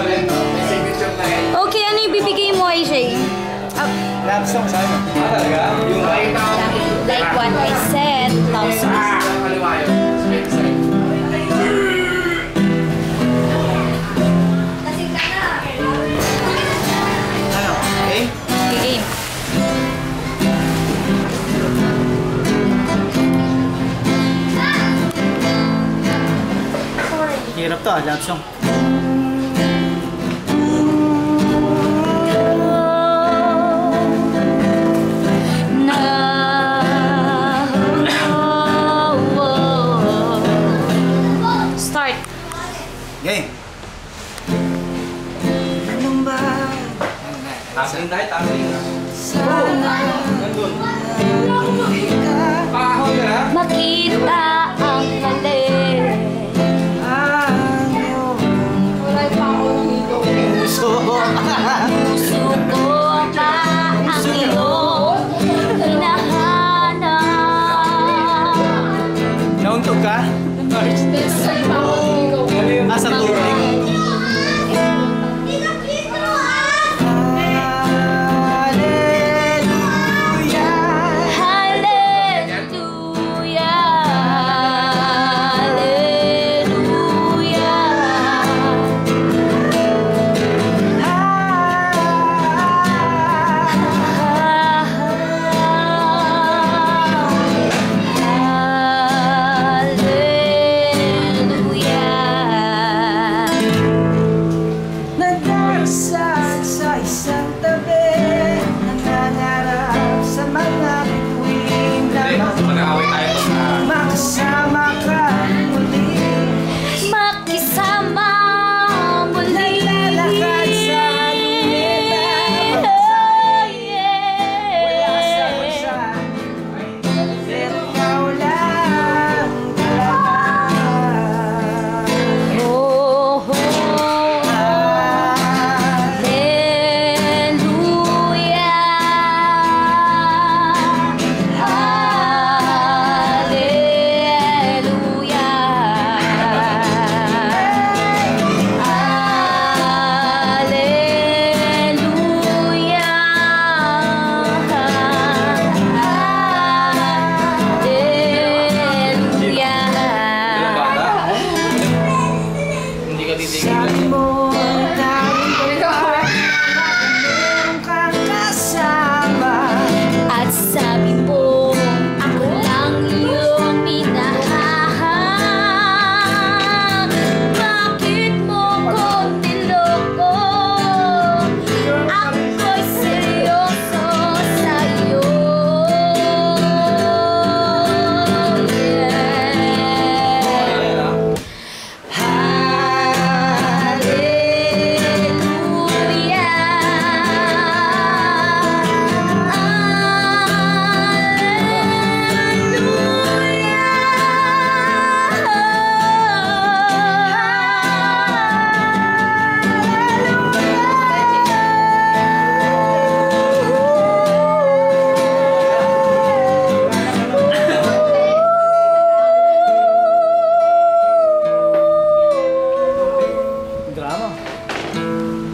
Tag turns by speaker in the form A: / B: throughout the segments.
A: Okay, ano yung bibigay mo, AJ?
B: Love song sa akin. Talaga? Yung
A: Like what I said, love songs.
B: ano? Okay?
A: Game.
B: Hirap to, love song.
A: Start.
B: Game. Tasin tayo, tasin. Nandun. Pakahon ka na?
A: Makita ang mali.
B: Puso.
A: Puso ko pa ang iyong hinahanap.
B: Nauntog ka? Asa tubig?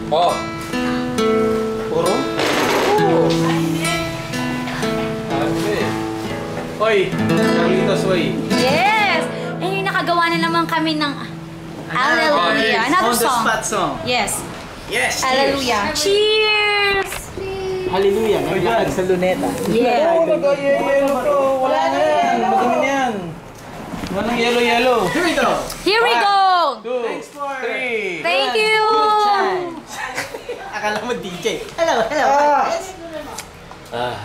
B: Oh. Puro? Oo. Oy, Carlitos, oy.
A: Yes! Eh, nakagawa na naman kami ng Hallelujah. Another
B: On the
A: song.
B: spot song.
A: Yes.
B: Yes.
A: Hallelujah. Cheers!
B: Hallelujah. Naglakad sa luneta.
A: Yeah.
B: Yelo to. Wala na yan. Madumi na yan. Walang yellow. Here we go.
A: Here we go!
B: 2, 3.
A: Thank you!
B: Akala mo DJ. Hello.
A: Ah.